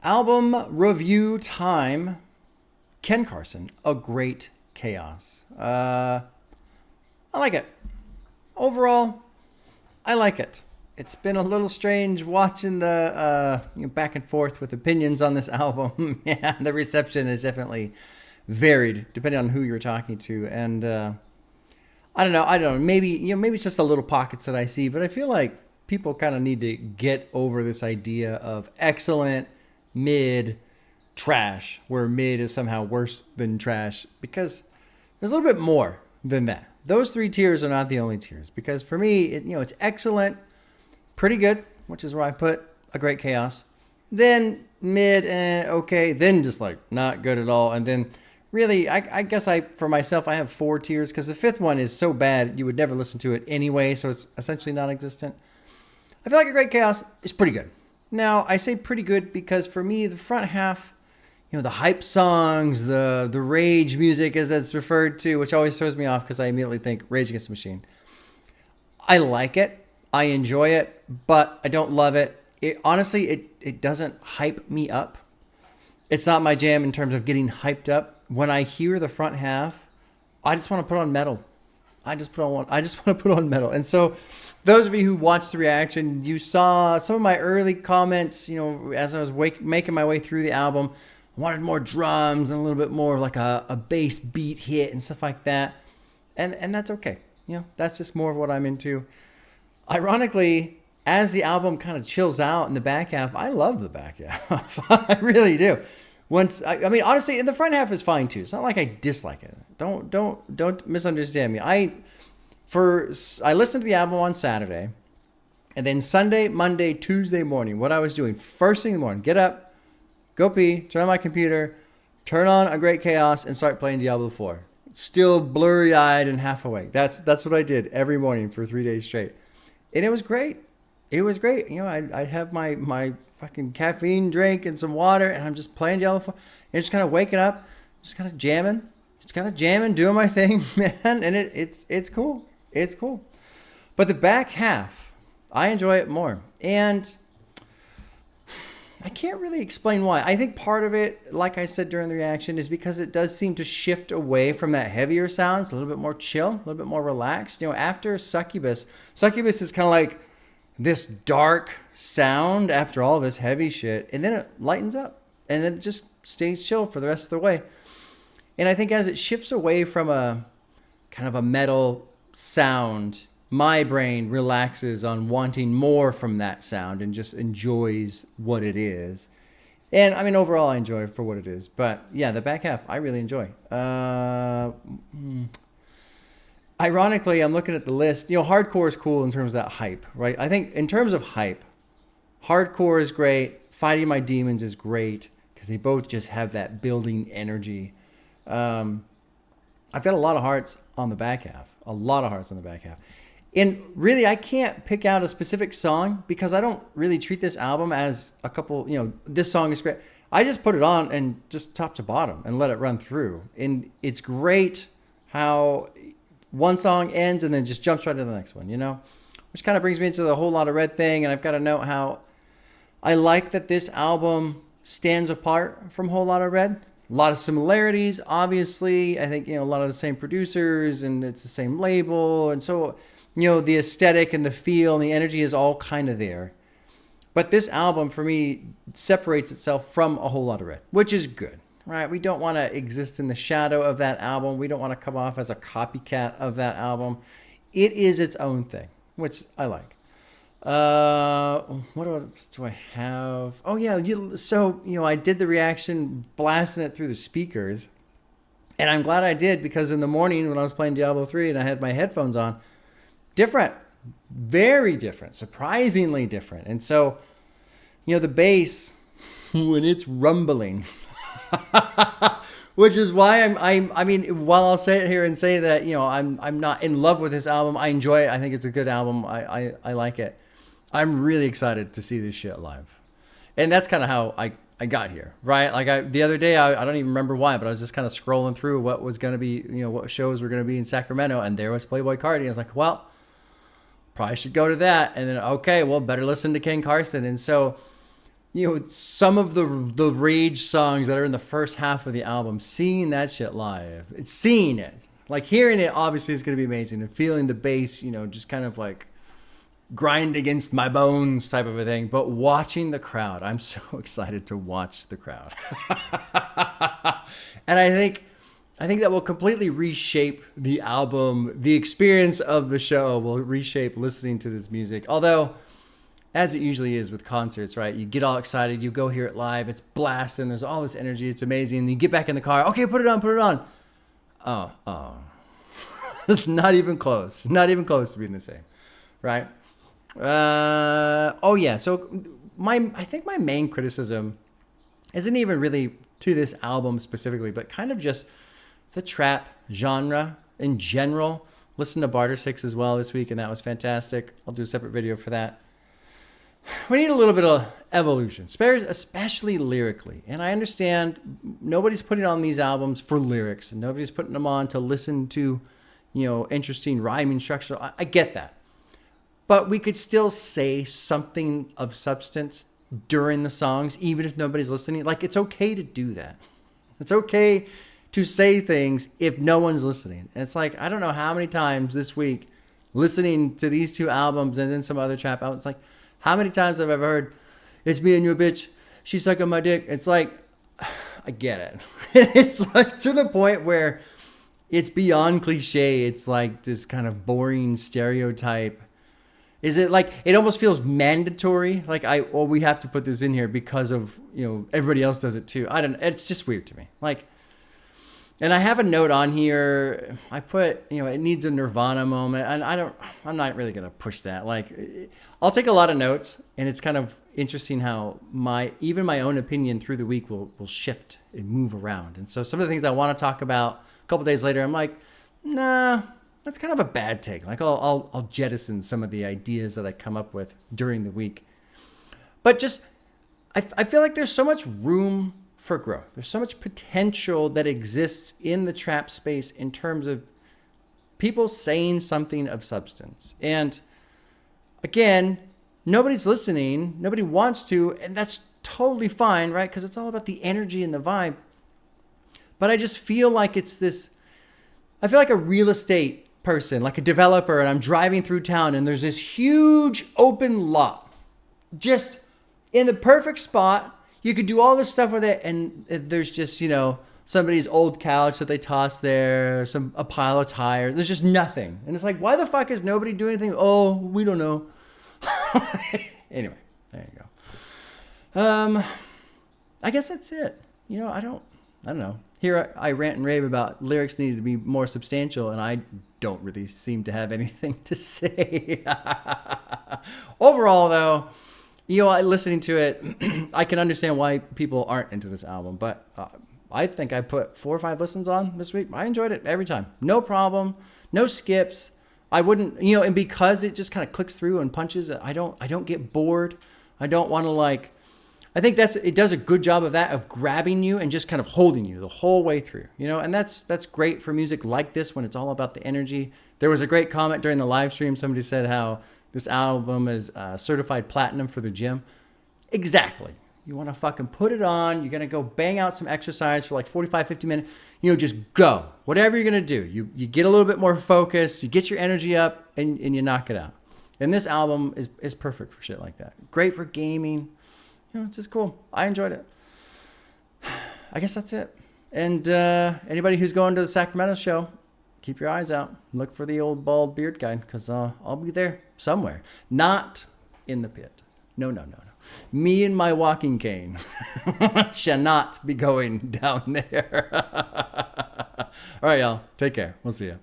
Album review time. Ken Carson, A Great Chaos. I like it. Overall, I like it. It's been a little strange watching the back and forth with opinions on this album. Yeah, the reception is definitely varied depending on who you're talking to, and I don't know. Maybe it's just the little pockets that I see, but I feel like people kind of need to get over this idea of excellent, mid, trash, where mid is somehow worse than trash, because there's a little bit more than that. Those three tiers are not the only tiers, because for me, it's excellent, pretty good, which is where I put A Great Chaos, then mid, okay, then just like not good at all, and then really, I guess for myself, I have 4 tiers, because the fifth one is so bad you would never listen to it anyway, so it's essentially non-existent. I feel like A Great Chaos is pretty good. Now, I say pretty good because for me, the front half, the hype songs, the rage music as it's referred to, which always throws me off because I immediately think Rage Against the Machine. I like it. I enjoy it, but I don't love it. Honestly, it doesn't hype me up. It's not my jam in terms of getting hyped up. When I hear the front half, I just want to put on metal. I just want to put on metal. And so those of you who watched the reaction, you saw some of my early comments, as I was making my way through the album. I wanted more drums and a little bit more of like a bass beat hit and stuff like that. And that's okay. That's just more of what I'm into. Ironically, as the album kind of chills out in the back half, I love the back half. I really do. Honestly, in the front half is fine too. It's not like I dislike it. Don't misunderstand me. I listened to the album on Saturday, and then Sunday, Monday, Tuesday morning, what I was doing first thing in the morning, get up, go pee, turn on my computer, turn on A Great Chaos, and start playing Diablo 4. Still blurry-eyed and half awake. That's what I did every morning for 3 days straight, and it was great. It was great. I'd have my fucking caffeine drink and some water, and I'm just playing Diablo 4, and just kind of waking up, just kind of jamming, doing my thing, man, and it's cool. It's cool. But the back half, I enjoy it more. And I can't really explain why. I think part of it, like I said during the reaction, is because it does seem to shift away from that heavier sound. It's a little bit more chill, a little bit more relaxed. After Succubus is kind of like this dark sound after all this heavy shit, and then it lightens up, and then it just stays chill for the rest of the way. And I think as it shifts away from a kind of a metal sound, my brain relaxes on wanting more from that sound and just enjoys what it is. And overall I enjoy it for what it is. But yeah, the back half I really enjoy. Ironically, I'm looking at the list. Hardcore is cool in terms of that hype, right? I think in terms of hype, hardcore is great. Fighting My Demons is great because they both just have that building energy. I've got a lot of hearts on the back half. And really, I can't pick out a specific song because I don't really treat this album as a couple, this song is great. I just put it on and just top to bottom and let it run through. And it's great how one song ends and then just jumps right to the next one, which kind of brings me into the Whole Lot of Red thing. And I've got to note how I like that this album stands apart from Whole Lot of Red. A lot of similarities, obviously. I think, a lot of the same producers and it's the same label. And so, the aesthetic and the feel and the energy is all kind of there. But this album, for me, separates itself from A Whole Lot of Red, which is good, right? We don't want to exist in the shadow of that album. We don't want to come off as a copycat of that album. It is its own thing, which I like. What else do I have? Oh yeah. I did the reaction blasting it through the speakers, and I'm glad I did because in the morning when I was playing Diablo 3 and I had my headphones on, different, very different, surprisingly different. And so, the bass, when it's rumbling, which is why while I'll say it here and say that, I'm not in love with this album, I enjoy it. I think it's a good album. I like it. I'm really excited to see this shit live. And that's kind of how I got here, right? Like the other day, I don't even remember why, but I was just kind of scrolling through what was going to be, what shows were going to be in Sacramento. And there was Playboy Cardi. I was like, well, probably should go to that. And then, okay, well, better listen to Ken Carson. And so some of the rage songs that are in the first half of the album, seeing that shit live, it's seeing it, like hearing it obviously is going to be amazing, and feeling the bass, just kind of like grind against my bones type of a thing. But watching the crowd, I'm so excited to watch the crowd. And I think that will completely reshape the album. The experience of the show will reshape listening to this music. Although, as it usually is with concerts, right? You get all excited, you go hear it live, it's blasting, there's all this energy, it's amazing. And you get back in the car, okay, put it on. Oh. It's not even close to being the same, right? So I think my main criticism isn't even really to this album specifically, but kind of just the trap genre in general. Listen to Barter 6 as well this week, and that was fantastic. I'll do a separate video for that. We need a little bit of evolution, especially lyrically. And I understand nobody's putting on these albums for lyrics, and nobody's putting them on to listen to, interesting rhyming structure. I get that. But we could still say something of substance during the songs, even if nobody's listening. Like, it's okay to do that. It's okay to say things if no one's listening. And it's like, I don't know how many times this week, listening to these two albums and then some other trap albums, it's like, how many times have I ever heard, it's me and your bitch, she's sucking my dick. It's like, I get it. It's like to the point where it's beyond cliche. It's like this kind of boring stereotype. Is it like, it almost feels mandatory? Like, we have to put this in here because of, everybody else does it too. It's just weird to me. Like, and I have a note on here. I put, it needs a Nirvana moment. And I'm not really going to push that. Like, I'll take a lot of notes, and it's kind of interesting how even my own opinion through the week will shift and move around. And so some of the things I want to talk about a couple days later, I'm like, nah, that's kind of a bad take. Like, I'll jettison some of the ideas that I come up with during the week. But just, I feel like there's so much room for growth. There's so much potential that exists in the trap space in terms of people saying something of substance. And again, nobody's listening. Nobody wants to. And that's totally fine, right? Because it's all about the energy and the vibe. But I just feel like I feel like a real estate person, like a developer, and I'm driving through town and there's this huge open lot just in the perfect spot. You could do all this stuff with it, and there's just, somebody's old couch that they tossed there, a pile of tires. There's just nothing. And it's like, why the fuck is nobody doing anything? Oh, we don't know. Anyway, there you go. I guess that's it. I don't know. Here I rant and rave about lyrics needed to be more substantial, and I don't really seem to have anything to say. Overall, though, listening to it, I can understand why people aren't into this album. But I think I put 4 or 5 listens on this week. I enjoyed it every time. No problem. No skips. I wouldn't, and because it just kind of clicks through and punches, I don't get bored. I don't want to I think it does a good job of that, of grabbing you and just kind of holding you the whole way through, and that's great for music like this when it's all about the energy. There was a great comment during the live stream. Somebody said how this album is certified platinum for the gym. Exactly. You want to fucking put it on. You're going to go bang out some exercise for like 45, 50 minutes. Just go. Whatever you're going to do. You get a little bit more focused. You get your energy up and you knock it out. And this album is perfect for shit like that. Great for gaming. It's just cool. I enjoyed it. I guess that's it. And anybody who's going to the Sacramento show, keep your eyes out. Look for the old bald beard guy, because I'll be there somewhere. Not in the pit. No. Me and my walking cane shall not be going down there. All right, y'all. Take care. We'll see you.